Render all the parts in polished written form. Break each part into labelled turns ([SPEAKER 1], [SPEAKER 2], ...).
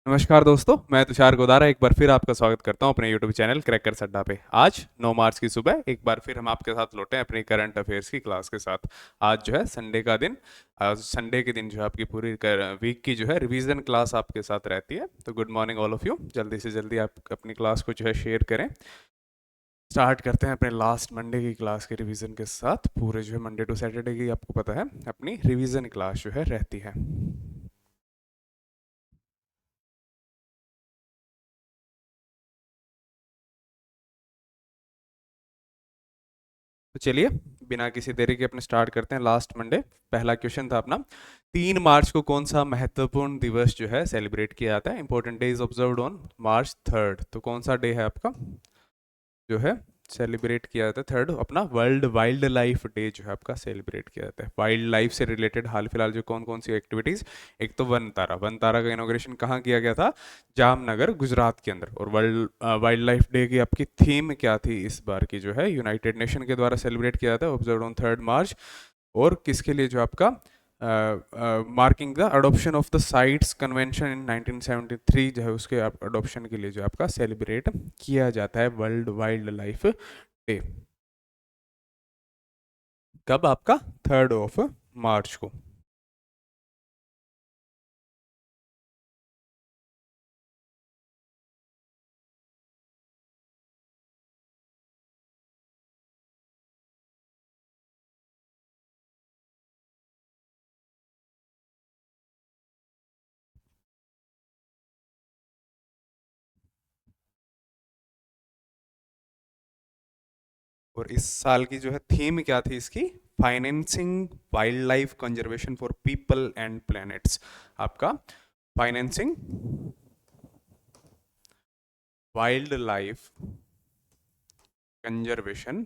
[SPEAKER 1] नमस्कार दोस्तों, मैं तुषार गोदारा एक बार फिर आपका स्वागत करता हूं अपने YouTube चैनल क्रैकर अड्डा पे। आज 9 मार्च की सुबह एक बार फिर हम आपके साथ लौटे हैं अपनी करंट अफेयर्स की क्लास के साथ। आज जो है संडे का दिन। आज संडे के दिन जो है आपकी पूरी वीक की जो है रिवीजन क्लास आपके साथ रहती है। तो good morning all of you. जल्दी से जल्दी आप अपनी क्लास को जो है शेयर करें। स्टार्ट करते हैं अपने लास्ट मंडे की क्लास के रिवीजन के साथ। पूरे जो है मंडे टू सैटरडे की आपको पता है अपनी रिवीजन क्लास जो है रहती है। तो चलिए बिना किसी देरी के अपने स्टार्ट करते हैं। लास्ट मंडे पहला क्वेश्चन था अपना, 3 मार्च को कौन सा महत्वपूर्ण दिवस जो है सेलिब्रेट किया जाता है? Important day is observed on March 3। तो कौन सा डे है आपका जो है सेलिब्रेट किया जाता है? थर्ड अपना वर्ल्ड वाइल्ड लाइफ डे जो है आपका सेलिब्रेट किया जाता है। वाइल्ड लाइफ से रिलेटेड हाल फिलहाल जो कौन कौन सी एक्टिविटीज, एक तो वन तारा का इनोग्रेशन कहाँ किया गया था? जामनगर गुजरात के अंदर। और वर्ल्ड वाइल्ड लाइफ डे की आपकी थीम क्या थी इस बार की जो है यूनाइटेड नेशन के द्वारा सेलिब्रेट किया जाता है ऑब्जर्व ऑन 3 मार्च। और किसके लिए जो आपका marking the adoption of the CITES convention in 1973 जो है उसके अडोप्शन के लिए जो आपका सेलिब्रेट किया जाता है वर्ल्ड वाइल्ड लाइफ डे। कब आपका 3 मार्च को। और इस साल की जो है थीम क्या थी इसकी? Financing wildlife conservation for people and planets. आपका financing wildlife conservation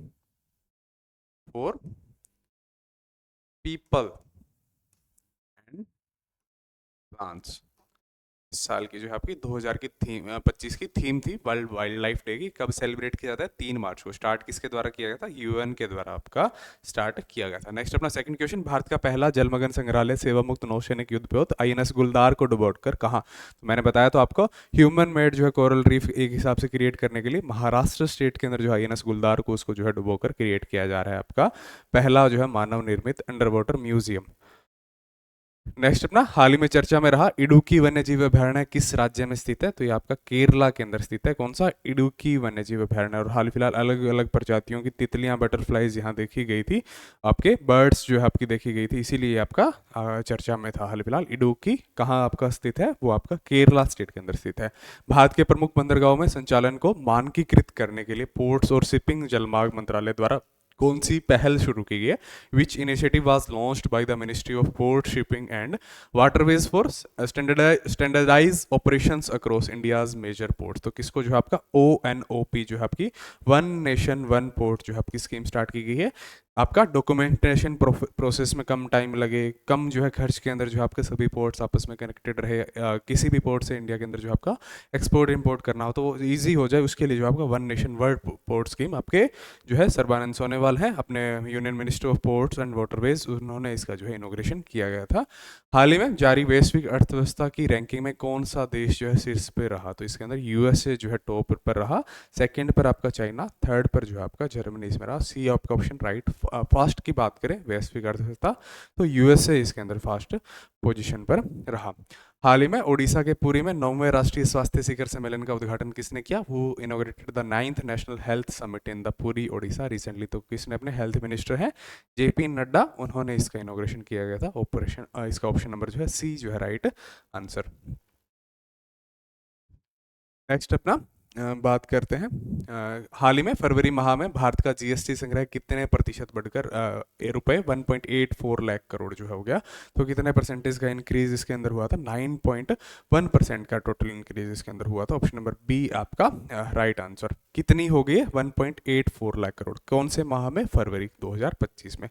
[SPEAKER 1] for people and plants. इस साल की जो है आपकी 2000 की थीम 25 की थीम थी वर्ल्ड वाइल्ड लाइफ डे की। कब सेलिब्रेट किया जाता है? 3 मार्च को। स्टार्ट किसके द्वारा किया गया था? यूएन के द्वारा आपका स्टार्ट किया गया था। नेक्स्ट अपना सेकंड क्वेश्चन, भारत का पहला जलमग्न संग्रहालय सेवा मुक्त नौसैनिक युद्धपोत आईएनएस गुलदार को डुबोकर कहाँ? तो मैंने बताया तो आपको, ह्यूमन मेड जो है कोरल रीफ एक हिसाब से क्रिएट करने के लिए महाराष्ट्र स्टेट के अंदर जो आईएनएस गुलदार को उसको जो है डुबोकर क्रिएट किया जा रहा है आपका पहला जो है मानव निर्मित अंडर वाटर म्यूजियम। नेक्स्ट अपना हाल ही में चर्चा में रहा इडुक्की वन्यजीव अभयारण्य किस राज्य में स्थित है? तो ये आपका केरला के अंदर स्थित है। कौन सा? इडुक्की वन्यजीव अभयारण्य। और हाल फिलहाल अलग अलग प्रजातियों की तितलियां बटरफ्लाईज यहाँ देखी गई थी, आपके बर्ड्स जो है आपकी देखी गई थी, इसीलिए आपका चर्चा में था हाल फिलहाल। इडुक्की कहाँ आपका स्थित है? वो आपका केरला स्टेट के अंदर स्थित है। भारत के प्रमुख बंदरगाहों में संचालन को मानकीकृत करने के लिए पोर्ट्स और शिपिंग जलमार्ग मंत्रालय द्वारा कौन सी पहल शुरू की गई है? Which initiative was launched by the ministry of port shipping and waterways for standardize operations across India's major ports. तो किसको जो है आपका ONOP जो है आपकी वन नेशन वन पोर्ट जो है आपकी स्कीम स्टार्ट की गई है। आपका डॉक्यूमेंटेशन प्रोसेस में कम टाइम लगे, कम जो है खर्च के अंदर जो है आपके सभी पोर्ट्स आपस में कनेक्टेड रहे, किसी भी पोर्ट से इंडिया के अंदर जो आपका एक्सपोर्ट इंपोर्ट करना हो तो वो ईजी हो जाए, उसके लिए जो आपका one nation world port scheme आपके जो है सर्बानंद सोनोवाल है अपने union minister of ports and waterways, उन्होंने इसका जो है इनोग्रेशन किया गया था। हाल ही में जारी वैश्विक अर्थव्यवस्था की रैंकिंग में कौन सा देश जो है शीर्ष पे रहा? तो इसके अंदर यूएसए जो है टॉप पर रहा, सेकंड पर आपका चाइना, थर्ड पर जो है आपका जर्मनी इसमें रहा। सी आपका ऑप्शन राइट। फास्ट की बात करें वैश्विक अर्थव्यवस्था तो यूएसए इसके अंदर फास्ट पोजीशन पर रहा। हाल ही में ओडिशा के पुरी में 9वें राष्ट्रीय स्वास्थ्य शिखर सम्मेलन का उद्घाटन किसने किया? वो inaugurated the 9th national health summit in the Puri Odisha recently. तो किसने? अपने हेल्थ मिनिस्टर हैं JP नड्डा, उन्होंने इसका इनोग्रेशन किया गया था। ऑपरेशन इसका ऑप्शन नंबर जो है सी जो है राइट आंसर। नेक्स्ट अपना बात करते हैं हाल ही में फरवरी माह में भारत का जीएसटी संग्रह कितने प्रतिशत बढ़कर रुपए 1.84 लाख करोड़ जो है हो गया? तो कितने परसेंटेज का इंक्रीज इसके अंदर हुआ था? 9.1% का टोटल इंक्रीज इसके अंदर हुआ था। ऑप्शन नंबर बी आपका राइट आंसर। कितनी हो गई है? 1.84 लाख करोड़। कौन से माह में? फरवरी 2025 में।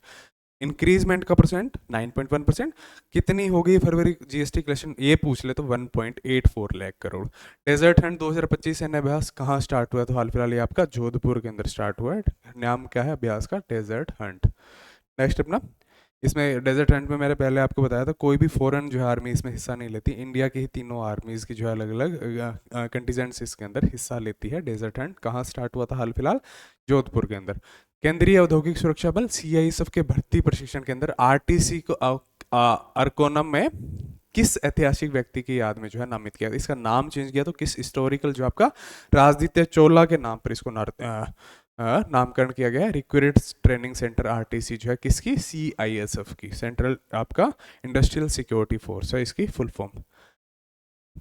[SPEAKER 1] इंक्रीजमेंट का परसेंट 9.1%। कितनी हो गई फरवरी जीएसटी कलेक्शन ये पूछ ले तो 1.84 लाख करोड़। डेजर्ट हंट 2025 एन अभ्यास कहाँ स्टार्ट हुआ? तो हाल फिलहाल ये आपका जोधपुर के अंदर स्टार्ट हुआ है। नाम क्या है अभ्यास का? Desert Hunt. नेक्स्ट अपना इसमें डेजर्ट हंट में मैंने पहले आपको बताया था कोई भी फॉरेन जो है आर्मी इसमें हिस्सा नहीं लेती, इंडिया की ही तीनों आर्मीज की जो है अलग अलग कंटीजेंट्स इसके अंदर हिस्सा लेती है। डेजर्ट हंट कहाँ स्टार्ट हुआ था हाल फिलहाल? जोधपुर के अंदर। केंद्रीय औद्योगिक सुरक्षा बल सीआईएसएफ के भर्ती प्रशिक्षण के अंदर आरटीसी को अरकोनम में किस ऐतिहासिक व्यक्ति की याद में जो है नामित किया? इसका नाम चेंज किया तो किस हिस्टोरिकल जो आपका राजनीत्य चोला के नाम पर इसको नामकरण किया गया है। रिक्रूट्स ट्रेनिंग सेंटर आरटीसी जो है किसकी? सीआईएसएफ की, सेंट्रल आपका इंडस्ट्रियल सिक्योरिटी फोर्स है इसकी फुल फॉर्म।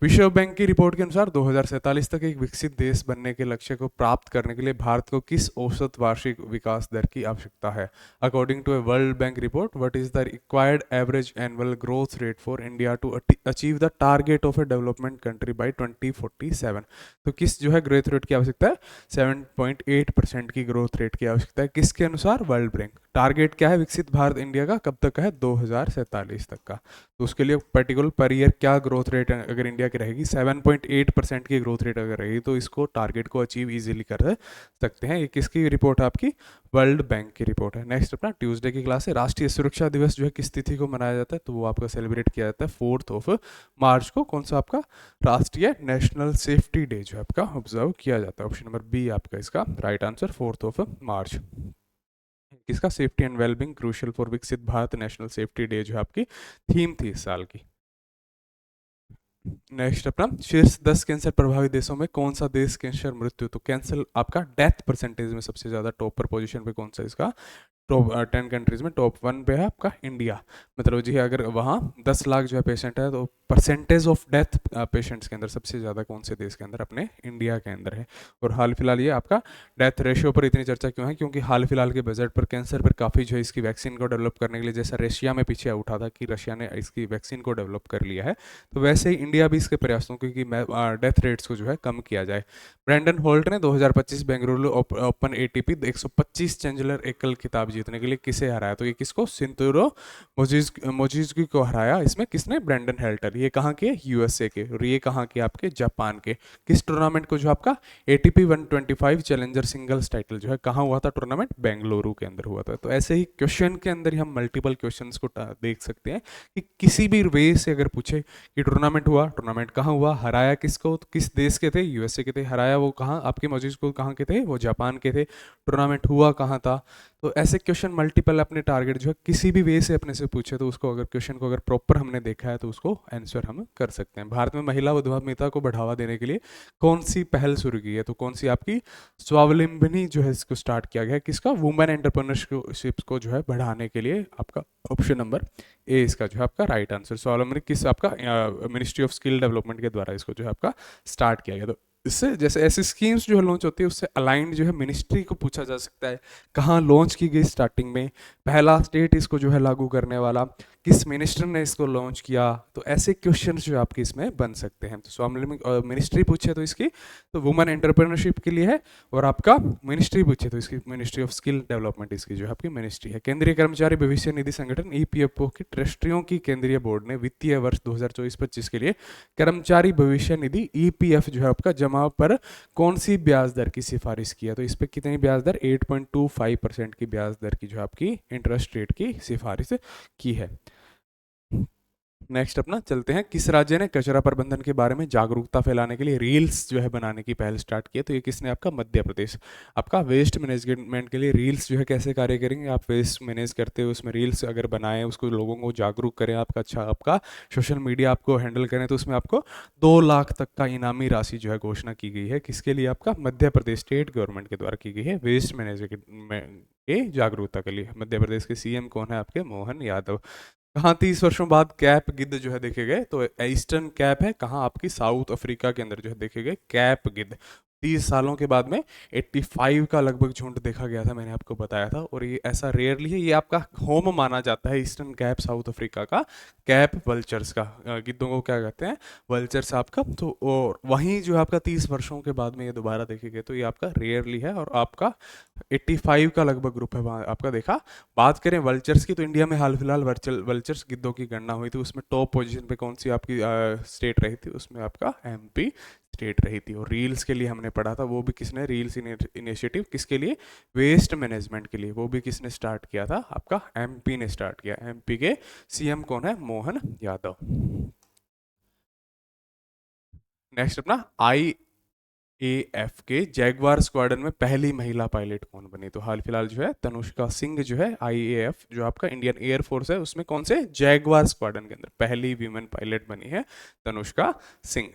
[SPEAKER 1] विश्व बैंक की रिपोर्ट के अनुसार 2047 तक एक विकसित देश बनने के लक्ष्य को प्राप्त करने के लिए भारत को किस औसत वार्षिक विकास दर की आवश्यकता है? According to a world bank report, what is the required average annual growth rate for India to achieve the target of a development country by 2047? तो किस जो है ग्रोथ रेट की आवश्यकता है? 7.8% की ग्रोथ रेट की आवश्यकता है। किसके अनुसार? World bank. टारगेट क्या है विकसित भारत इंडिया का? कब तक का है? 2047 तक का। तो उसके लिए पर्टिकुलर पर ईयर क्या ग्रोथ रेट अगर इंडिया की रहेगी 7.8% की ग्रोथ रेट अगर रहेगी तो इसको टारगेट को अचीव इजीली कर सकते हैं। ये किसकी रिपोर्ट है आपकी? वर्ल्ड बैंक की रिपोर्ट है। नेक्स्ट अपना ट्यूसडे की क्लास है। राष्ट्रीय सुरक्षा दिवस जो है किस तिथि को मनाया जाता है? तो वो आपका सेलिब्रेट किया जाता है 4 मार्च को। कौन सा आपका? राष्ट्रीय नेशनल सेफ्टी डे जो है आपका ऑब्जर्व किया जाता है। ऑप्शन नंबर बी आपका इसका राइट आंसर, 4 मार्च। किसका? Safety and wellbeing crucial for विकसित भारत नेशनल सेफ्टी डे जो है आपकी थीम थी इस साल की। नेक्स्ट अपना शीर्ष 10 कैंसर प्रभावित देशों में कौन सा देश कैंसर मृत्यु, तो कैंसर आपका डेथ परसेंटेज में सबसे ज्यादा टॉप पर पोजीशन पे कौन सा इसका? टॉप 10 कंट्रीज में टॉप 1 पे है आपका इंडिया। मतलब जी अगर वहाँ 10 लाख जो है पेशेंट है तो परसेंटेज ऑफ डेथ पेशेंट्स के अंदर सबसे ज़्यादा कौन से देश के अंदर? अपने इंडिया के अंदर है। और हाल फिलहाल ये आपका डेथ रेशियो पर इतनी चर्चा क्यों है? क्योंकि हाल फिलहाल के बजट पर कैंसर पर काफ़ी जो है इसकी वैक्सीन को डेवलप करने के लिए, जैसा रशिया में पीछे उठा था कि रशिया ने इसकी वैक्सीन को डेवलप कर लिया है, तो वैसे ही इंडिया भी इसके प्रयासों की डेथ रेट्स को जो है कम किया जाए। ब्रैंडन होल्ट ने 2025 बेंगलुरु ओपन एटीपी 125 चैलेंजर एकल खिताब जीतने के लिए किसे हराया? तो ये किसको? सिंतुरो मोजिजगी को हराया। इसमें किसने? Brandon Helter. ये कहाँ के? यूएसए के। और ये कहाँ के? आपके जापान के। किस टूर्नामेंट को? जो आपका एटीपी 125 चैलेंजर सिंगल्स टाइटल जो है कहाँ हुआ था टूर्नामेंट? बेंगलुरु के अंदर हुआ था। तो ऐसे ही क्वेश्चन के अंदर ही हम मल्टीपल क्वेश्चंस को देख सकते हैं कि किसी भी वे से अगर पूछे कि टूर्नामेंट हुआ, टूर्नामेंट कहाँ हुआ, हराया किसको, तो किस देश के थे? यूएसए के थे। हराया वो कहाँ? आपके मौजूद को कहाँ के थे? वो जापान के थे। टूर्नामेंट हुआ कहाँ था? तो ऐसे क्वेश्चन मल्टीपल अपने टारगेट जो है किसी भी वे से अपने से पूछे तो उसको अगर क्वेश्चन को अगर प्रॉपर हमने देखा है तो उसको आंसर हम कर सकते हैं। भारत में महिला उद्यमिता को बढ़ावा देने के लिए कौन सी पहल शुरू की है? तो कौन सी आपकी स्वावलंबनी जो है इसको स्टार्ट किया गया है? किसका? वुमेन एंटरप्रेन्योरशिप को जो है बढ़ाने के लिए आपका ऑप्शन नंबर ए इसका जो है आपका राइट आंसर। स्वावलंबनी किस आपका मिनिस्ट्री ऑफ स्किल डेवलपमेंट के द्वारा इसको जो है आपका स्टार्ट किया गया। तो इससे जैसे ऐसी स्कीम्स जो है लॉन्च होती है उससे अलाइंड जो है मिनिस्ट्री को पूछा जा सकता है कहाँ लॉन्च की गई स्टार्टिंग में, पहला स्टेट इसको जो है लागू करने वाला, किस मिनिस्टर ने इसको लॉन्च किया। तो ऐसे क्वेश्चंस जो आपके इसमें बन सकते हैं। तो स्वावलंबी मिनिस्ट्री पूछे तो इसकी तो वुमेन एंटरप्रेन्योरशिप के लिए है, और आपका मिनिस्ट्री पूछे तो इसकी मिनिस्ट्री ऑफ स्किल डेवलपमेंट इसकी जो है आपकी मिनिस्ट्री है। केंद्रीय कर्मचारी भविष्य निधि संगठन ईपीएफओ की ट्रस्टियों की केंद्रीय बोर्ड ने वित्तीय वर्ष 2024-25 के लिए कर्मचारी भविष्य निधि ईपीएफ जो है आपका जमा पर कौन सी ब्याज दर की सिफारिश किया? तो इस पर कितनी ब्याज दर? 8.25% की ब्याज दर की जो आपकी इंटरेस्ट रेट की सिफारिश की है। नेक्स्ट अपना चलते हैं, किस राज्य ने कचरा प्रबंधन के बारे में जागरूकता फैलाने के लिए रील्स जो है बनाने की पहल स्टार्ट की है? तो ये किसने? आपका मध्य प्रदेश। आपका वेस्ट मैनेजमेंट के लिए रील्स जो है कैसे कार्य करेंगे? आप वेस्ट मैनेज करते हो उसमें रील्स अगर बनाएं, उसको लोगों को जागरूक करें, आपका अच्छा आपका सोशल मीडिया आपको हैंडल करें, तो उसमें आपको 2 लाख तक का इनामी राशि जो है घोषणा की गई है। किसके लिए? आपका मध्य प्रदेश स्टेट गवर्नमेंट के द्वारा की गई है वेस्ट मैनेजमेंट के जागरूकता के लिए। मध्य प्रदेश के सीएम कौन है? आपके मोहन यादव। कहाँ 30 वर्षों बाद कैप गिद्ध जो है देखे गए? तो ईस्टर्न कैप है कहाँ? आपकी साउथ अफ्रीका के अंदर जो है देखे गए कैप गिद्ध। 30 सालों के बाद में 85 का लगभग झुंड देखा गया था, मैंने आपको बताया था। और ये ऐसा रेयरली है, ये आपका होम माना जाता है ईस्टर्न कैप साउथ अफ्रीका का कैप वल्चर्स का। गिद्धों को क्या कहते हैं? वल्चर्स आपका। तो और वहीं जो आपका 30 वर्षों के बाद में ये दोबारा देखे गए, तो ये आपका रेयरली है। और आपका 85 का लगभग ग्रुप है वहाँ आपका देखा। बात करें वल्चर्स की, तो इंडिया में हाल फिलहाल वल्चर्स गिद्धों की गणना हुई थी, उसमें टॉप पोजीशन पे कौन सी आपकी स्टेट रही थी? उसमें आपका एमपी स्टेट रही थी। और रील्स के लिए हमने पढ़ा था, वो भी किसने, रील्स इनिशिएटिव किसके लिए, वेस्ट मैनेजमेंट के लिए, वो भी किसने स्टार्ट किया था, आपका एमपी ने स्टार्ट किया। एमपी के सीएम कौन है, मोहन यादव। नेक्स्ट अपना आईएएफ के जैगवार स्क्वाड्रन में पहली महिला पायलट कौन बनी, तो हाल फिलहाल जो है तनुष्का सिंह जो है, आईएएफ जो आपका इंडियन एयर फोर्स है उसमें कौन से जैगवार स्क्वाड्रन के अंदर पहली वीमेन पायलट बनी है तनुष्का सिंह।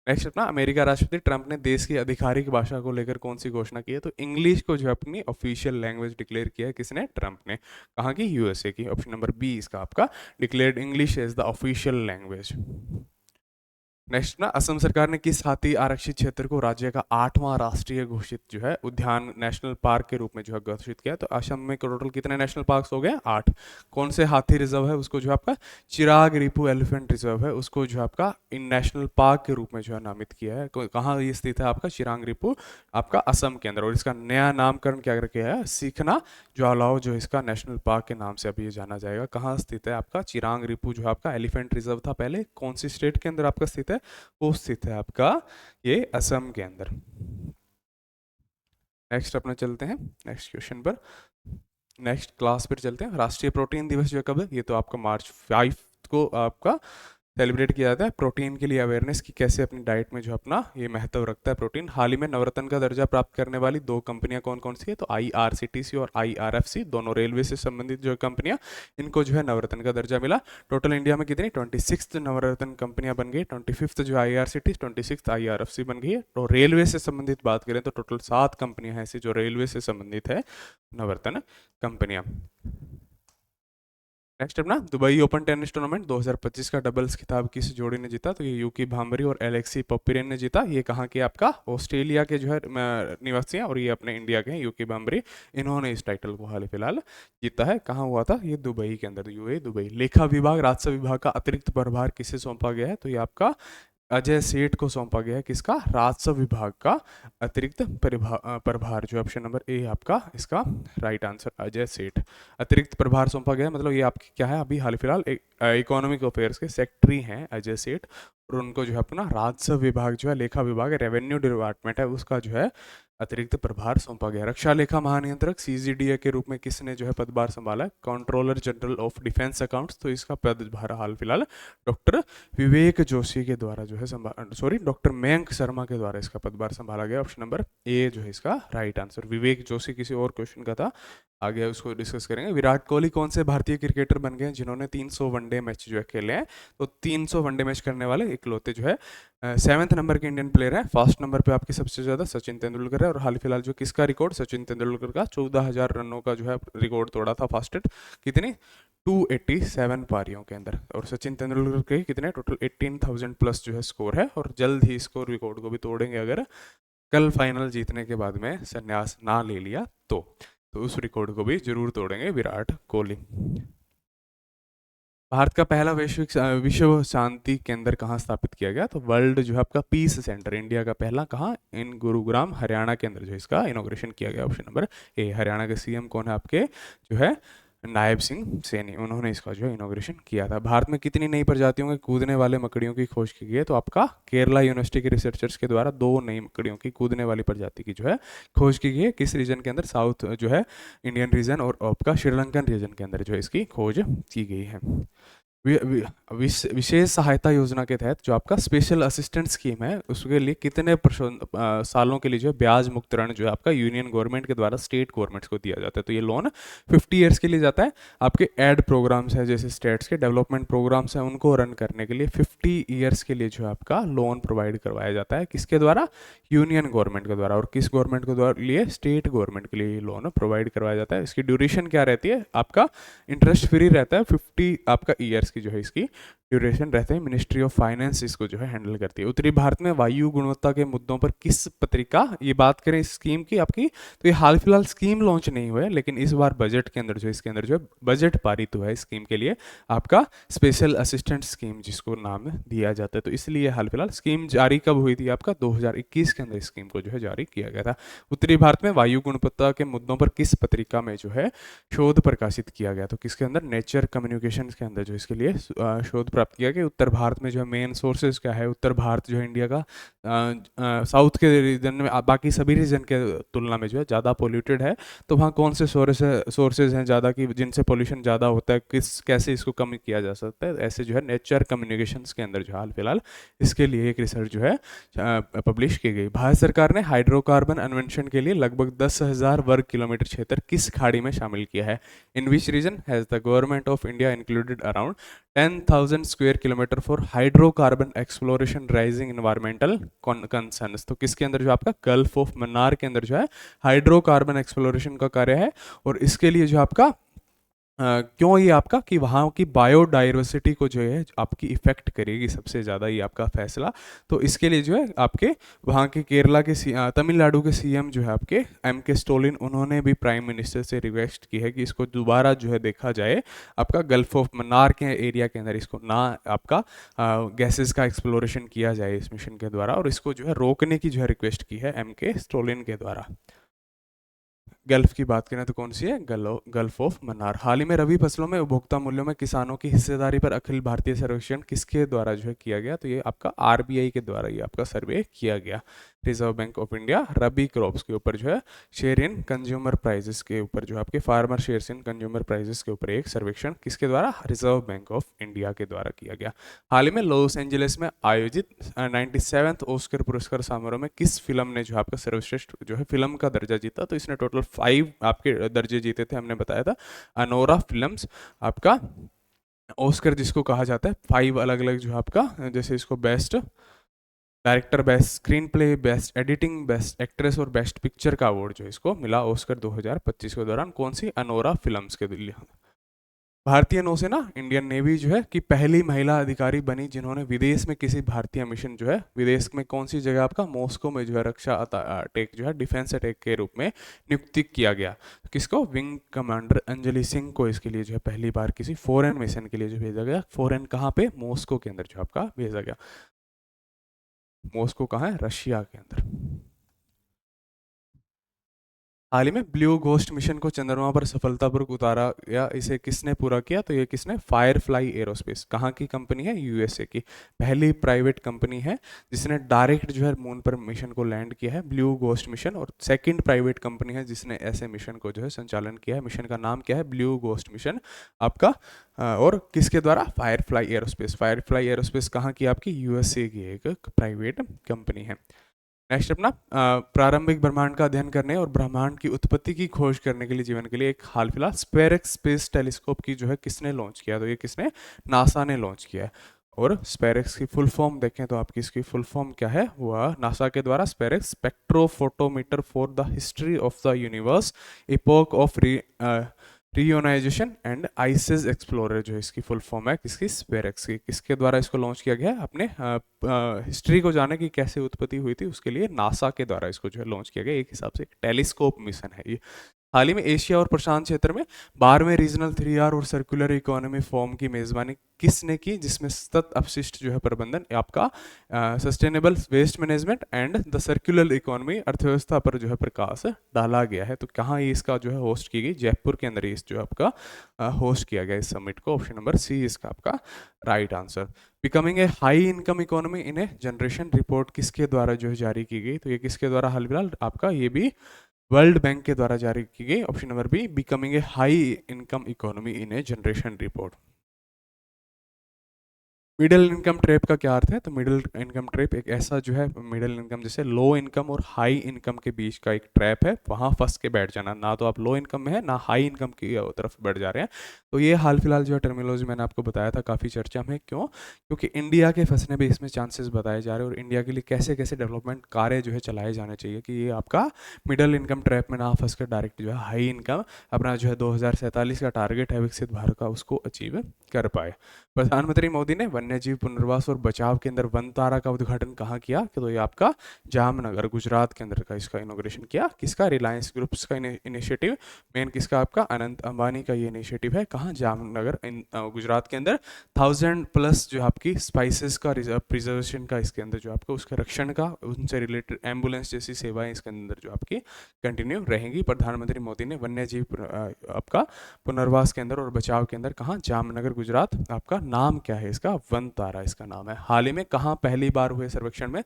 [SPEAKER 1] नेक्स्ट अपना अमेरिका राष्ट्रपति ट्रंप ने देश की आधिकारिक भाषा को लेकर कौन सी घोषणा की है, तो इंग्लिश को जो अपनी ऑफिशियल लैंग्वेज डिक्लेयर किया है किसने, ट्रंप ने। कहाँ की, यूएसए की। ऑप्शन नंबर बी इसका आपका, declared English as the official language. Next ना, असम सरकार ने किस हाथी आरक्षित क्षेत्र को राज्य का 8वां राष्ट्रीय घोषित जो है उद्यान नेशनल पार्क के रूप में जो है घोषित किया, तो असम में टोटल कितने नेशनल पार्क्स हो गए, 8। कौन से हाथी रिजर्व है उसको जो आपका चिराग रिपू एलिफेंट रिजर्व है उसको जो आपका इन नेशनल पार्क के रूप में जो है नामित किया है। कहाँ ये स्थित है आपका, चिराग रिपू आपका असम के अंदर। और इसका नया नामकरण क्या करके है, सीखना ज्वालाओ जो इसका नेशनल पार्क के नाम से अभी ये जाना जाएगा। कहाँ स्थित है आपका चिराग रिपू जो आपका एलिफेंट रिजर्व था पहले, कौन सी स्टेट के अंदर आपका स्थित है, वो स्थित है आपका ये असम के अंदर। नेक्स्ट अपना चलते हैं नेक्स्ट क्वेश्चन पर, नेक्स्ट क्लास पर चलते हैं। राष्ट्रीय प्रोटीन दिवस जो कब है, ये तो आपका मार्च 5 को आपका सेलिब्रेट किया जाता है। प्रोटीन के लिए अवेयरनेस की कैसे अपनी डाइट में जो अपना ये महत्व रखता है प्रोटीन। हाल ही में नवरत्न का दर्जा प्राप्त करने वाली 2 कंपनियां कौन कौन सी है, तो आईआरसीटीसी और आईआरएफसी, दोनों रेलवे से संबंधित जो कंपनियां, इनको जो है नवरत्न का दर्जा मिला। टोटल इंडिया में कितनी 26 नवरत्न कंपनियां बन गई, 25 जो आईआरसीटी, 26 आईआरएफसी बन गई है। तो रेलवे से संबंधित बात करें तो टोटल 7 कंपनियां हैं ऐसी जो रेलवे से संबंधित है नवरत्न कंपनियां। नेक्स्ट अपना दुबई ओपन टेनिस टूर्नामेंट 2025 का डबल्स खिताब किस जोड़ी ने जीता, तो ये यूकी भांबरी और एलेक्सी पपिरेन ने जीता। ये कहाँ के आपका, ऑस्ट्रेलिया के जो है निवासी हैं और ये अपने इंडिया के हैं, यूकी भांबरी। इन्होंने इस टाइटल को हाल फिलहाल जीता है। कहाँ हुआ था, ये दुबई के अंदर, यूए दुबई। लेखा विभाग राजस्व विभाग का अतिरिक्त प्रभार किसे सौंपा गया है, तो ये आपका अजय सेठ को सौंपा गया है। किसका, राजस्व विभाग का अतिरिक्त प्रभार, जो ऑप्शन नंबर ए आपका इसका राइट आंसर, अजय सेठ। अतिरिक्त प्रभार सौंपा गया मतलब ये आपकी क्या है, अभी हाल फिलहाल इकोनॉमिक अफेयर्स के सेक्रेटरी हैं अजय सेठ, और उनको जो है अपना राजस्व विभाग जो है, लेखा विभाग रेवेन्यू डिपार्टमेंट है उसका जो है अतिरिक्त प्रभार सौंपा गया। रक्षा लेखा महानियंत्रक सीजीडीए के रूप में किसने जो है पदभार संभाला है, controller general of defence accounts. तो इसका पदभार हाल फिलहाल डॉक्टर विवेक जोशी के द्वारा जो है डॉक्टर मयंक शर्मा के द्वारा इसका पदभार संभाला गया। ऑप्शन नंबर ए जो है इसका राइट आंसर। विवेक जोशी किसी और क्वेश्चन का था, आगे उसको डिस्कस करेंगे। विराट कोहली कौन से भारतीय क्रिकेटर बन गए हैं जिन्होंने 300 वनडे मैच जो है खेले हैं, तो 300 वनडे मैच करने वाले इकलौते जो है 7वें नंबर के इंडियन प्लेयर है। फर्स्ट नंबर पे आपके सबसे ज़्यादा सचिन तेंदुलकर है, और हाल फिलहाल जो किसका रिकॉर्ड, सचिन तेंदुलकर का 14,000 रनों का जो है रिकॉर्ड तोड़ा था फास्टेस्ट, कितनी 287 पारियों के अंदर। और सचिन तेंदुलकर के कितने टोटल 18,000 प्लस जो है स्कोर है, और जल्द ही स्कोर रिकॉर्ड को भी तोड़ेंगे अगर कल फाइनल जीतने के बाद में संन्यास ना ले लिया तो उस रिकॉर्ड को भी जरूर तोड़ेंगे विराट कोहली। भारत का पहला विश्व शांति केंद्र कहाँ स्थापित किया गया, तो वर्ल्ड जो है आपका पीस सेंटर इंडिया का पहला कहाँ, इन गुरुग्राम हरियाणा के अंदर जो इसका इनॉग्रेशन किया गया। Option number A. हरियाणा के सीएम कौन है आपके, जो है नायब सिंह सैनी, उन्होंने इसका जो है इनॉग्रेशन किया था। भारत में कितनी नई प्रजातियों के कूदने वाले मकड़ियों की खोज की गई है, तो आपका केरला यूनिवर्सिटी के रिसर्चर्स के द्वारा 2 नई मकड़ियों की कूदने वाली प्रजाति की जो है खोज की गई है। किस रीजन के अंदर, साउथ जो है इंडियन रीजन और आपका श्रीलंकन रीजन के अंदर जो है इसकी खोज की गई है। विशेष सहायता योजना के तहत जो आपका स्पेशल असिस्टेंट स्कीम है उसके लिए कितने सालों के लिए जो है ब्याज मुक्त ऋण जो है आपका यूनियन गवर्नमेंट के द्वारा स्टेट गवर्नमेंट्स को दिया जाता है। तो ये लोन 50 ईयर्स के लिए जाता है। आपके एड प्रोग्राम्स है जैसे स्टेट्स के डेवलपमेंट प्रोग्राम्स हैं उनको रन करने के लिए 50 ईयर्स के लिए जो है आपका लोन प्रोवाइड करवाया जाता है। किसके द्वारा, यूनियन गवर्नमेंट के द्वारा। और किस गवर्नमेंट के द्वारा लिए, स्टेट गवर्नमेंट के लिए लोन प्रोवाइड करवाया जाता है। इसकी ड्यूरेशन क्या रहती है, आपका इंटरेस्ट फ्री रहता है। 50 आपका ईयर्स की जो है इसकी ड्यूरेशन रहते हैं। मिनिस्ट्री ऑफ फाइनेंस इसको जो है हैंडल करती है। उत्तरी भारत में वायु गुणवत्ता के मुद्दों पर किस पत्रिका, ये बात करें इस स्कीम की आपकी, तो ये हाल फिलहाल स्कीम लॉन्च नहीं हुआ है, लेकिन इस बार बजट के अंदर जो इसके अंदर जो है बजट पारित हुआ है स्कीम के लिए, आपका स्पेशल असिस्टेंट स्कीम जिसको नाम दिया जाता है। तो इसलिए हाल फिलहाल स्कीम जारी कब हुई थी, आपका 2021 के अंदर स्कीम को जो है जारी किया गया था। उत्तरी भारत में वायु गुणवत्ता के मुद्दों पर किस पत्रिका में जो है शोध प्रकाशित किया गया, तो किसके अंदर, नेचर कम्युनिकेशन के अंदर जो इसके लिए शोध प्राप्त किया कि उत्तर भारत में जो है मेन सोर्सेज क्या है। उत्तर भारत जो है इंडिया का साउथ के रीजन में बाकी सभी रीजन के तुलना में जो है ज़्यादा पोल्यूटेड है। तो वहाँ कौन से सोर्सेज हैं ज़्यादा की जिनसे पोल्यूशन ज़्यादा होता है, कैसे इसको कम किया जा सकता है। ऐसे जो है नेचर कम्युनिकेशंस के अंदर जो हाल फिलहाल इसके लिए एक रिसर्च जो है पब्लिश की गई। भारत सरकार ने हाइड्रोकार्बन अन्वेषण के लिए लगभग 10,000 वर्ग किलोमीटर क्षेत्र किस खाड़ी में शामिल किया है। In which region has the government of India included around 10,000 square kilometre for hydrocarbon exploration rising environmental concerns. तो किसके अंदर जो आपका गल्फ ऑफ मन्नार के अंदर जो है हाइड्रोकार्बन एक्सप्लोरेशन का कार्य है। और इसके लिए जो आपका क्यों ये आपका कि वहाँ की बायोडाइवर्सिटी को जो है आपकी इफेक्ट करेगी सबसे ज़्यादा ये आपका फैसला। तो इसके लिए जो है आपके वहाँ के केरला के तमिलनाडु के सीएम जो है आपके के स्टोलिन, उन्होंने भी प्राइम मिनिस्टर से रिक्वेस्ट की है कि इसको दोबारा जो है देखा जाए आपका गल्फ ऑफ मन्नार के एरिया के अंदर, इसको ना आपका गैसेस का एक्सप्लोरेशन किया जाए इस मिशन के द्वारा, और इसको जो है रोकने की जो है रिक्वेस्ट की है के स्टोलिन के द्वारा। गल्फ की बात करें तो कौन सी है, गल्फ ऑफ मन्नार। हाल ही में रबी फसलों में उपभोक्ता मूल्यों में किसानों की हिस्सेदारी पर अखिल भारतीय सर्वेक्षण किसके द्वारा जो है किया गया। तो ये आपका आरबीआई के द्वारा ये आपका सर्वे किया गया। Reserve bank of India rabi crops के ऊपर जो है शेयर इन कंज्यूमर प्राइजेस के ऊपर जो आपके farmer shares in consumer prices के ऊपर एक सर्वेक्षण किसके द्वारा, रिजर्व बैंक ऑफ इंडिया के द्वारा किया गया। हाल ही में लॉस एंजलिस में आयोजित 97th ऑस्कर पुरस्कार समारोह में किस फिल्म ने जो आपका सर्वश्रेष्ठ जो है फिल्म का दर्जा जीता। तो इसने टोटल 5 आपके दर्जे जीते थे, हमने बताया था। अनोरा फिल्म्स आपका ऑस्कर जिसको कहा जाता है, 5 अलग अलग जो आपका, जैसे इसको best director, best screen play, best editing, best actress और बेस्ट पिक्चर का अवार्ड जो इसको मिला ऑस्कर 2025 के दौरान। कौन सी, अनोरा फिल्म्स के लिए। भारतीय नौसेना इंडियन नेवी जो है कि पहली महिला अधिकारी बनी जिन्होंने विदेश में किसी भारतीय मिशन जो है, विदेश में कौन सी जगह आपका, मॉस्को में जो है रक्षा अटैक जो है डिफेंस अटैक के रूप में नियुक्ति किया गया। किसको, विंग कमांडर अंजलि सिंह को इसके लिए जो है पहली बार किसी फॉरेन मिशन के लिए जो भेजा गया। फॉरेन कहाँ पे, मॉस्को के अंदर जो आपका भेजा गया। मॉस्को कहाँ है, रशिया के अंदर। हाल ही में ब्लू घोस्ट मिशन को चंद्रमा पर सफलतापूर्वक उतारा या इसे किसने पूरा किया। तो ये किसने, फायरफ्लाई एरोस्पेस। कहाँ की कंपनी है, यूएसए की पहली प्राइवेट कंपनी है जिसने डायरेक्ट जो है मून पर मिशन को लैंड किया है, ब्लू घोस्ट मिशन। और सेकंड प्राइवेट कंपनी है जिसने ऐसे मिशन को जो है संचालन किया है। मिशन का नाम क्या है, ब्लू घोस्ट मिशन आपका। और किसके द्वारा, फायरफ्लाई एरोस्पेस। फायरफ्लाई एरोस्पेस कहाँ की, आपकी यूएसए की एक प्राइवेट कंपनी है। नेक्स्ट अपना प्रारंभिक ब्रह्मांड का अध्ययन करने और ब्रह्मांड की उत्पत्ति की खोज करने के लिए जीवन के लिए एक हाल फिलहाल स्पेरेक्स स्पेस टेलीस्कोप की जो है किसने लॉन्च किया। तो ये किसने, नासा ने लॉन्च किया है। और स्पेरेक्स की फुल फॉर्म देखें तो आपकी इसकी फुल फॉर्म क्या है, वह नासा के द्वारा SPHEREx spectrophotometer for the history of the universe, epoch of reionization and ices explorer जो है इसकी फुल फॉर्म है किसकी, स्पेरेक्स की। किसके द्वारा इसको लॉन्च किया गया है, अपने हिस्ट्री को जाने की कैसे उत्पत्ति हुई थी उसके लिए नासा के द्वारा इसको जो है लॉन्च किया गया। एक हिसाब से एक टेलीस्कोप मिशन है ये। हाल ही में एशिया और प्रशांत क्षेत्र में 12वें रीजनल 3R और सर्कुलर इकोनॉमी फोरम की मेजबानी किसने की, जिसमें सतत अपशिष्ट जो है प्रबंधन, आपका sustainable waste management and the circular economy अर्थव्यवस्था पर जो है प्रकाश डाला गया है। तो कहाँ ये इसका जो है होस्ट की गई, जयपुर के अंदर इस जो आपका होस्ट किया गया इस समिट को। ऑप्शन नंबर सी इसका आपका right answer. Becoming a high income economy in a generation report किसके द्वारा जो है जारी की गई। तो ये किसके द्वारा हाल फिलहाल आपका, ये भी वर्ल्ड बैंक के द्वारा जारी की गई। Option number B, becoming a high income economy in a generation report. Middle income trap का क्या अर्थ है। तो मिडिल इनकम ट्रैप एक ऐसा जो है, मिडिल इनकम जैसे लो इनकम और हाई इनकम के बीच का एक ट्रैप है, वहाँ फंस के बैठ जाना, ना तो आप लो इनकम में है ना हाई इनकम की तरफ बढ़ जा रहे हैं। तो ये हाल फिलहाल जो है टर्मिनोलॉजी मैंने आपको बताया था काफ़ी चर्चा में, क्यों, क्योंकि इंडिया के फंसने भी इसमें चांसेस बताए जा रहे हैं और इंडिया के लिए कैसे कैसे डेवलपमेंट कार्य जो है चलाए जाने चाहिए कि ये आपका मिडिल इनकम ट्रैप में ना फंस कर डायरेक्ट जो है हाई इनकम अपना जो है 2047 का टारगेट है विकसित भारत का उसको अचीव कर पाए। प्रधानमंत्री मोदी ने वन्यजीव पुनर्वास और बचाव केंद्र वनतारा का उद्घाटन कहाँ किया? तो ये आपका जामनगर गुजरात के अंदर का इसका इनोग्रेशन किया। किसका? रिलायंस ग्रुप्स का इनिशिएटिव, मेन किसका? आपका अनंत अंबानी का ये इनिशिएटिव है। कहाँ? जामनगर गुजरात के अंदर। 1000+ जो आपकी स्पाइसेस का प्रिजर्वेशन का इसके अंदर जो आपका उसका रक्षण का उनसे रिलेटेड एम्बुलेंस जैसी सेवाएं इसके अंदर जो आपकी कंटिन्यू रहेंगी। प्रधानमंत्री मोदी ने वन्यजीव आपका पुनर्वास केंद्र और बचाव केंद्र कहाँ? जामनगर गुजरात। आपका नाम क्या है इसका? वनतारा इसका नाम है। हाल ही में कहाँ पहली बार हुए सर्वेक्षण में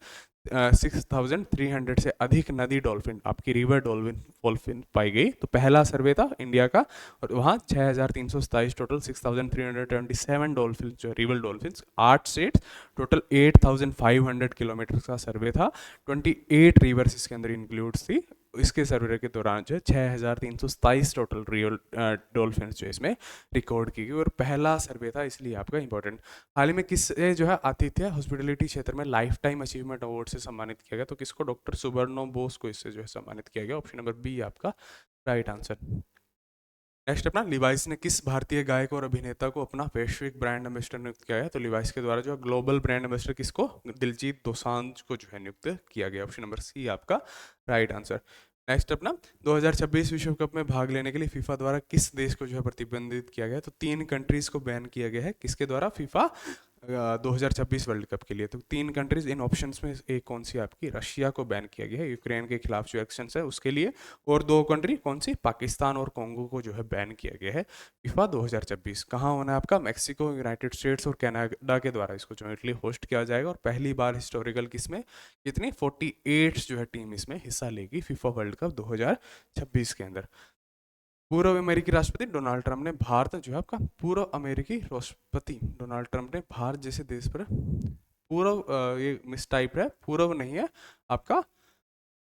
[SPEAKER 1] 6300 से अधिक नदी डॉल्फिन, आपकी रिवर डॉल्फिन पाई गई। तो पहला सर्वे था इंडिया का, और वहाँ 6327 टोटल 6327 डॉल्फिन जो river dolphin, 8 states, total 8500 kilometre का सर्वे था। 28 रिवर्स इसके अंदर इंक्लूड्स थी। इसके सर्वे के दौरान जो है 6327 टोटल रियल डॉल्फिन जो इसमें रिकॉर्ड की गई, और पहला सर्वे था, इसलिए आपका इंपॉर्टेंट। हाल ही में किससे जो है आतिथ्य हॉस्पिटलिटी क्षेत्र में लाइफ टाइम अचीवमेंट अवार्ड से सम्मानित किया गया? तो किसको? डॉक्टर सुबर्णो बोस को इससे जो है सम्मानित किया गया। ऑप्शन नंबर बी आपका राइट आंसर। नेक्स्ट अपना, लिवाइस ने किस भारतीय गायक और अभिनेता को अपना वैश्विक ब्रांड एम्बेसडर नियुक्त किया है? तो लिवाइस के द्वारा जो ग्लोबल ब्रांड एम्बेसडर किसको? दिलजीत दोसांझ को जो है नियुक्त किया गया। ऑप्शन नंबर सी आपका राइट आंसर। नेक्स्ट अपना, 2026 विश्व कप में भाग लेने के लिए फीफा द्वारा किस देश को जो है प्रतिबंधित किया गया है? तो 3 कंट्रीज को बैन किया गया है। किसके द्वारा? फीफा 2026 वर्ल्ड कप के लिए। तो 3 कंट्रीज इन ऑप्शंस में एक कौन सी आपकी? रशिया को बैन किया गया है यूक्रेन के खिलाफ जो एक्शन है उसके लिए, और 2 कंट्री कौन सी? पाकिस्तान और कोंगो को जो है बैन किया गया है फीफा 2026। कहाँ होना है आपका? मैक्सिको, यूनाइटेड स्टेट्स और कनाडा के द्वारा इसको जॉइंटली होस्ट किया जाएगा। और पहली बार हिस्टोरिकल किसमें कितनी 48 जो है टीम इसमें हिस्सा लेगी फीफा वर्ल्ड कप 2026 के अंदर। पूर्व अमेरिकी राष्ट्रपति डोनाल्ड ट्रंप ने भारत जो है आपका, पूर्व अमेरिकी राष्ट्रपति डोनाल्ड ट्रंप ने भारत जैसे देश पर पूर्व ये मिस टाइप है, पूर्व नहीं है आपका,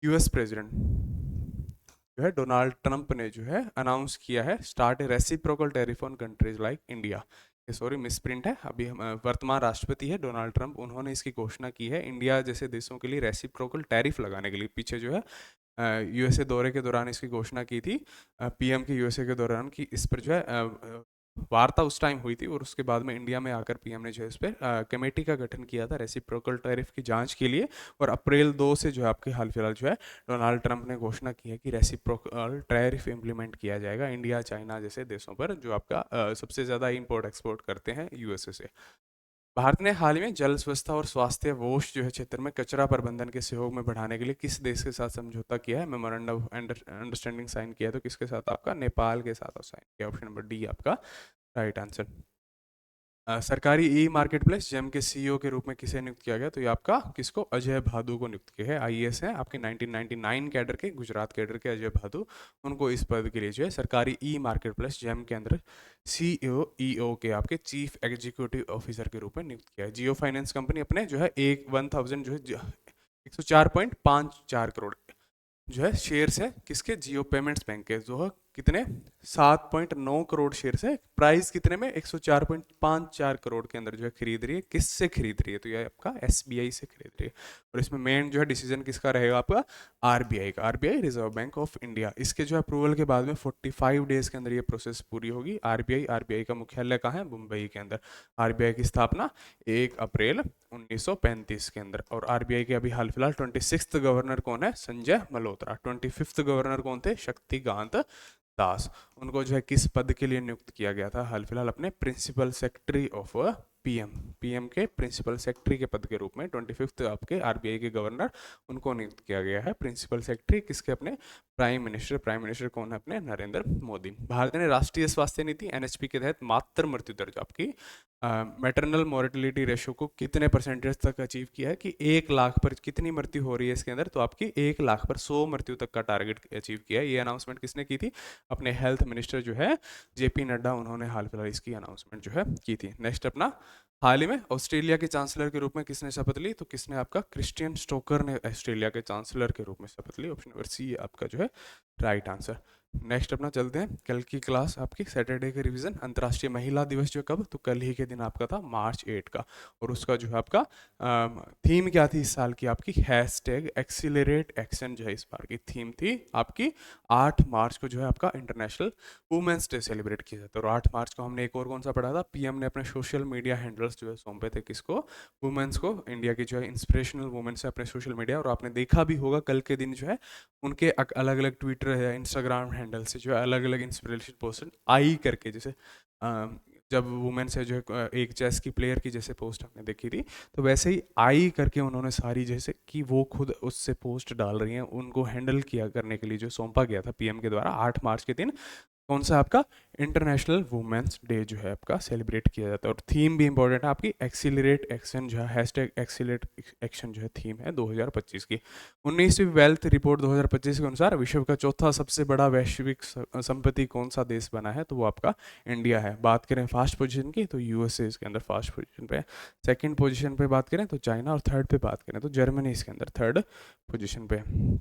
[SPEAKER 1] यूएस प्रेसिडेंट जो है डोनाल्ड ट्रंप ने जो है अनाउंस किया है start A reciprocal tariff on countries like India. Sorry misprint है, अभी हम वर्तमान राष्ट्रपति है डोनाल्ड ट्रंप, उन्होंने इसकी घोषणा की है इंडिया जैसे देशों के लिए रेसिप्रोकल टैरिफ लगाने के लिए। पीछे जो है यूएसए दौरे के दौरान इसकी घोषणा की थी पीएम के यूएसए के दौरान, कि इस पर जो है वार्ता उस टाइम हुई थी, और उसके बाद में इंडिया में आकर पीएम ने जो है इस पर कमेटी का गठन किया था रेसिप्रोकल टैरिफ की जांच के लिए। और अप्रैल 2 से जो है आपके हाल फिलहाल जो है डोनाल्ड ट्रंप ने घोषणा की है कि रेसिप्रोकल टैरिफ इंप्लीमेंट किया जाएगा इंडिया चाइना जैसे देशों पर जो आपका सबसे ज़्यादा इंपोर्ट एक्सपोर्ट करते हैं यूएसए से। भारत ने हाल ही में जल स्वच्छता और स्वास्थ्य वोश जो है क्षेत्र में कचरा प्रबंधन के सहयोग में बढ़ाने के लिए किस देश के साथ समझौता किया है? मेमोरेंडम ऑफ अंडरस्टैंडिंग साइन किया है। तो किसके साथ? आपका नेपाल के साथ साइन किया। ऑप्शन नंबर डी आपका राइट आंसर। सरकारी ई मार्केट प्लेस जेम के सीईओ के रूप में किसे नियुक्त किया गया? तो ये आपका किसको? अजय भादु को नियुक्त किया है। आईएएस है आपके 1999 कैडर के, गुजरात कैडर के अजय भादु, उनको इस पद के लिए जो है सरकारी ई मार्केट प्लेस जेम के अंदर सीईओ के आपके चीफ एग्जीक्यूटिव ऑफिसर के रूप में नियुक्त किया है। जियो फाइनेंस कंपनी अपने जो है 1000 जो है 104.54 करोड़ जो है शेयर्स है किसके? जियो पेमेंट्स बैंक के, जो है कितने 7.9 करोड़ शेयर्स है, प्राइस कितने में 104.54 करोड़ के अंदर जो है खरीद रही है। किससे खरीद रही है? तो ये आपका एसबीआई से खरीद रही है। और इसमें मेन जो है डिसीजन किसका रहेगा? आपका आरबीआई का, RBI reserve bank of India. इसके जो है अप्रूवल के बाद में 45 डेज के अंदर ये प्रोसेस पूरी होगी। आरबीआई का मुख्यालय कहाँ है? मुंबई के अंदर। आरबीआई की स्थापना 1 अप्रैल 1935 के अंदर। और आरबीआई के अभी हाल फिलहाल 26th गवर्नर कौन है? संजय मल्होत्रा। 25th गवर्नर कौन थे? शक्तिकांत दास। उनको जो है किस पद के लिए नियुक्त किया गया था? हाल फिलहाल अपने प्रिंसिपल सेक्रेटरी ऑफ पीएम के प्रिंसिपल सेक्रेटरी के पद के रूप में 25th आपके आरबीआई के गवर्नर उनको नियुक्त किया गया है। प्रिंसिपल सेक्रेटरी किसके? अपने प्राइम मिनिस्टर कौन है? अपने नरेंद्र मोदी। भारत ने राष्ट्रीय स्वास्थ्य नीति एनएचपी के तहत मातृ मृत्यु दर जो आपकी मैटरनल मोर्टिलिटी रेशो को कितने परसेंटेज तक अचीव किया है? कि 1 लाख पर कितनी मृत्यु हो रही है इसके अंदर? तो आपकी 1 लाख पर 100 मृत्यु तक का टारगेट अचीव किया है। ये अनाउंसमेंट किसने की थी? अपने हेल्थ मिनिस्टर जो है जेपी नड्डा, उन्होंने हाल फिलहाल इसकी अनाउंसमेंट जो है की थी। नेक्स्ट अपना, हाल ही में ऑस्ट्रेलिया के चांसलर के रूप में किसने शपथ ली? तो किसने? आपका क्रिश्चियन स्टोकर ने ऑस्ट्रेलिया के चांसलर के रूप में शपथ ली। ऑप्शन नंबर सी आपका जो है राइट आंसर। नेक्स्ट अपना चलते हैं कल की क्लास आपकी सैटरडे के रिवीजन। अंतर्राष्ट्रीय महिला दिवस जो कब, तो कल ही के दिन आपका था मार्च 8 का। और उसका जो है आपका थीम क्या थी इस साल की आपकी, हैशटैग एक्सीलरेट एक्शन जो है इस बार की थीम थी आपकी। 8 मार्च को जो है आपका इंटरनेशनल वुमेंस डे सेलिब्रेट किया जाता है। और 8 मार्च को हमने एक और कौन सा पढ़ा था, पीएम ने अपने सोशल मीडिया हैंडल्स जो है सौंपे थे किसको, वुमेंस को। इंडिया की जो है इंस्पिरेशनल वुमेन्स है अपने सोशल मीडिया। और आपने देखा भी होगा कल के दिन जो है उनके अलग अलग ट्विटर या इंस्टाग्राम हैंडल से जो है अलग अलग इंस्पिरेशन पर्सन आई करके, जैसे जब वुमेन से जो है एक चेस की प्लेयर की जैसे पोस्ट हमने देखी थी, तो वैसे ही आई करके उन्होंने सारी जैसे कि वो खुद उससे पोस्ट डाल रही हैं, उनको हैंडल किया करने के लिए जो सौंपा गया था पीएम के द्वारा 8 मार्च के दिन। कौन सा आपका इंटरनेशनल वुमेन्स डे जो है आपका सेलिब्रेट किया जाता है। और थीम भी इंपॉर्टेंट है आपकी, एक्सीलरेट एक्शन जो है, हैशटैग एक्सीलरेट एक्शन जो है थीम है 2025 की। 19वीं वेल्थ रिपोर्ट 2025 के अनुसार विश्व का चौथा सबसे बड़ा वैश्विक संपत्ति कौन सा देश बना है, तो वो आपका इंडिया है। बात करें फास्ट पोजीशन की, तो यूएसए इसके अंदर फास्ट पोजीशन पे है। सेकंड पोजीशन पे बात करें तो चाइना, और थर्ड पे बात करें तो जर्मनी इसके अंदर थर्ड पोजीशन पे है।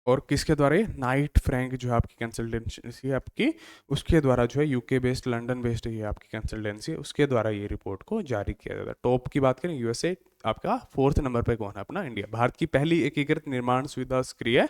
[SPEAKER 1] और किसके द्वारा, ये नाइट फ्रैंक जो है आपकी कंसल्टेंसी है आपकी, उसके द्वारा जो है यूके बेस्ड लंदन बेस्ड ये आपकी कंसल्टेंसी है, उसके द्वारा ये रिपोर्ट को जारी किया जाता है। टॉप की बात करें यूएसए आपका 4th नंबर पे कौन है, अपना इंडिया। भारत की पहली एकीकृत निर्माण सुविधा सक्रिय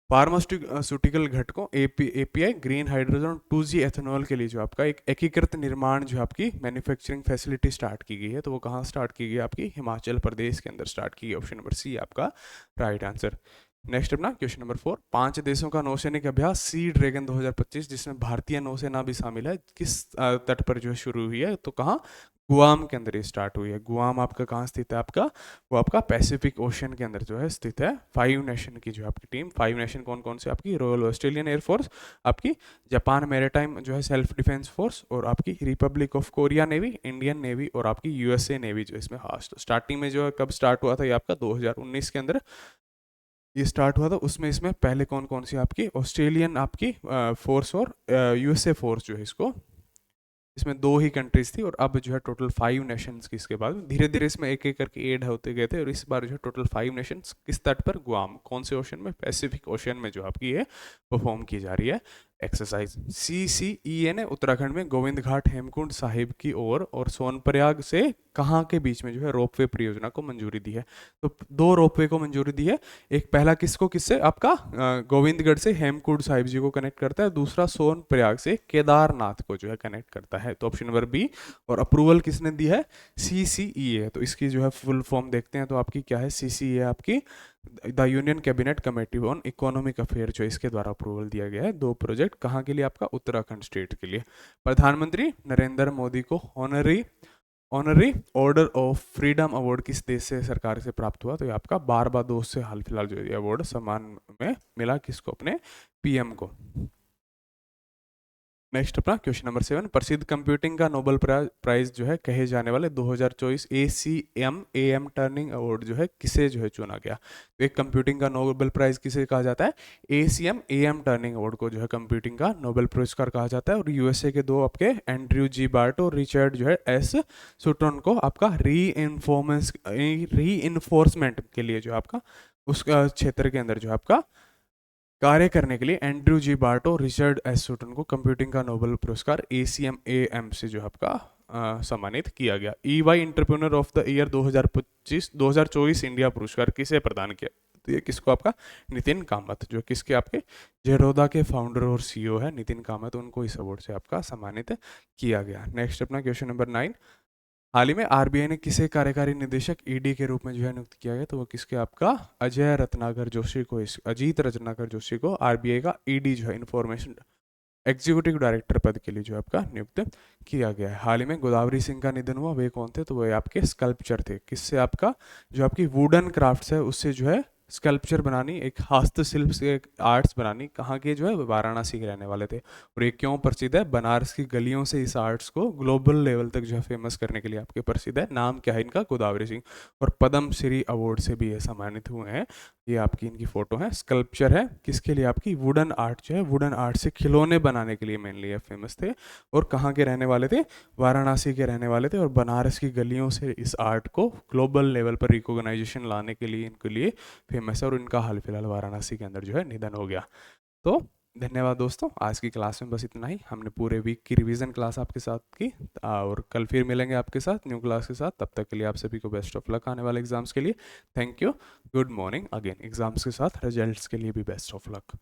[SPEAKER 1] फार्मास्यूटिकल घटकों API green hydrogen 2G ethanol के लिए जो आपका एक एकीकृत निर्माण जो आपकी मैन्युफैक्चरिंग फैसिलिटी स्टार्ट की गई है, तो वो कहाँ स्टार्ट की गई आपकी, हिमाचल प्रदेश के अंदर स्टार्ट की गई। ऑप्शन नंबर सी आपका राइट आंसर। नेक्स्ट अपना क्वेश्चन नंबर 4, 5 देशों का नौसैनिक अभ्यास सी ड्रैगन 2025 जिसमें भारतीय नौसेना भी शामिल है, किस तट पर जो है शुरू हुई है, तो कहाँ, गुआम के अंदर ये स्टार्ट हुई है। गुआम आपका कहाँ स्थित है आपका, वो आपका पैसिफिक ओशन के अंदर जो है स्थित है। 5 नेशन की जो आपकी टीम, 5 नेशन कौन कौन से आपकी, रॉयल ऑस्ट्रेलियन एयरफोर्स, आपकी जापान मैरीटाइम जो है सेल्फ डिफेंस फोर्स, और आपकी Republic of Korea navy, Indian navy, और आपकी यूएसए नेवी जो इसमें स्टार्टिंग में जो है कब स्टार्ट हुआ था ये आपका 2019 के अंदर ये स्टार्ट हुआ था। उसमें इसमें पहले कौन कौन सी आपकी ऑस्ट्रेलियन आपकी फोर्स और यूएसए फोर्स जो है इसको, इसमें 2 ही कंट्रीज थी। और अब जो है टोटल 5 नेशंस की इसके बाद धीरे धीरे इसमें एक एक करके ऐड होते गए थे। और इस बार जो है टोटल 5 नेशंस किस तट पर, गुआम, कौन से ओशन में, पैसिफिक ओशन में जो आपकी ये परफॉर्म की जा रही है एक्सरसाइज। CCEA ने उत्तराखंड में गोविंद घाट हेमकुंड साहिब की ओर और सोनप्रयाग से कहाँ के बीच में जो है रोपवे परियोजना को मंजूरी दी है, तो 2 रोपवे को मंजूरी दी है। एक पहला किसको, किससे आपका गोविंदगढ़ से हेमकुंड साहिब जी को कनेक्ट करता है, दूसरा सोनप्रयाग से केदारनाथ को जो है कनेक्ट करता है, तो ऑप्शन नंबर बी। और अप्रूवल किसने दी है, CCEA। तो इसकी जो है फुल फॉर्म देखते हैं तो आपकी क्या है, CCEA आपकी the union cabinet committee on economic affair जो इसके द्वारा अप्रूवल दिया गया है। 2 प्रोजेक्ट कहाँ के लिए, आपका उत्तराखंड स्टेट के लिए। प्रधानमंत्री नरेंद्र मोदी को honorary honorary order of freedom award किस देश से सरकार से प्राप्त हुआ, तो ये आपका बारबाडोस से हाल फिलहाल जो ये अवार्ड सम्मान में मिला किसको, अपने पीएम को। नेक्स्ट अपना क्वेश्चन नंबर 7, प्रसिद्ध कंप्यूटिंग का नोबेल प्राइज जो है कहे जाने वाले 2024 ACM टर्निंग अवार्ड जो है किसे जो है चुना गया, तो एक कंप्यूटिंग का नोबेल प्राइज किसे कहा जाता है, ACM टर्निंग अवार्ड को जो है कंप्यूटिंग का नोबेल पुरस्कार कहा जाता है। और यूएसए के 2 आपके एंड्रयू जी बार्ट और रिचर्ड जो है S सुटन को आपका री इन्फोर्समेंट के लिए जो आपका उसका क्षेत्र के अंदर जो आपका कार्य करने के लिए एंड्रयू जी बार्टो, रिचर्ड एस सूटन को कंप्यूटिंग का नोबेल पुरस्कार ACM से जो आपका सम्मानित किया गया। EY entrepreneur of the year 2024 India पुरस्कार किसे प्रदान किया, तो ये किसको, आपका नितिन कामत, जो किसके आपके जेरोदा के फाउंडर और CEO है नितिन कामत, उनको इस अवार्ड से आपका सम्मानित किया गया। नेक्स्ट अपना क्वेश्चन नंबर 9, हाल ही में आरबीआई ने किसे कार्यकारी निदेशक ईडी के रूप में जो है नियुक्त किया गया, तो वो किसके, आपका अजय रत्नाकर जोशी को, इस अजीत रत्नाकर जोशी को आरबीआई का ईडी जो है इंफॉर्मेशन एग्जीक्यूटिव डायरेक्टर पद के लिए जो आपका नियुक्त किया गया है। हाल ही में गोदावरी सिंह का निधन हुआ, वे कौन थे, तो वे आपके स्कल्पचर थे, किससे, आपका जो आपकी वुडन क्राफ्ट्स है उससे जो है स्कल्पचर बनानी, एक हस्तशिल्प से आर्ट्स बनानी, कहाँ के जो है वाराणसी के रहने वाले थे। और ये क्यों प्रसिद्ध है, बनारस की गलियों से इस आर्ट्स को ग्लोबल लेवल तक जो है फेमस करने के लिए आपके प्रसिद्ध है। नाम क्या है इनका, गोदावरी सिंह। और पद्म श्री अवार्ड से भी ये सम्मानित हुए हैं। ये आपकी इनकी फोटो है, स्कल्पचर है, किसके लिए, आपकी वुडन आर्ट जो है, वुडन आर्ट से खिलौने बनाने के लिए मेनली ये फेमस थे। और कहाँ के रहने वाले थे, वाराणसी के रहने वाले थे। और बनारस की गलियों से इस आर्ट को ग्लोबल लेवल पर रिकॉग्नाइजेशन लाने के लिए इनके लिए फेमस है। और इनका हाल फिलहाल वाराणसी के अंदर जो है निधन हो गया। तो धन्यवाद दोस्तों, आज की क्लास में बस इतना ही। हमने पूरे वीक की रिवीजन क्लास आपके साथ की और कल फिर मिलेंगे आपके साथ न्यू क्लास के साथ। तब तक के लिए आप सभी को बेस्ट ऑफ लक आने वाले एग्जाम्स के लिए। Thank you, good morning again. Exams के साथ रिजल्ट्स के लिए भी बेस्ट ऑफ लक।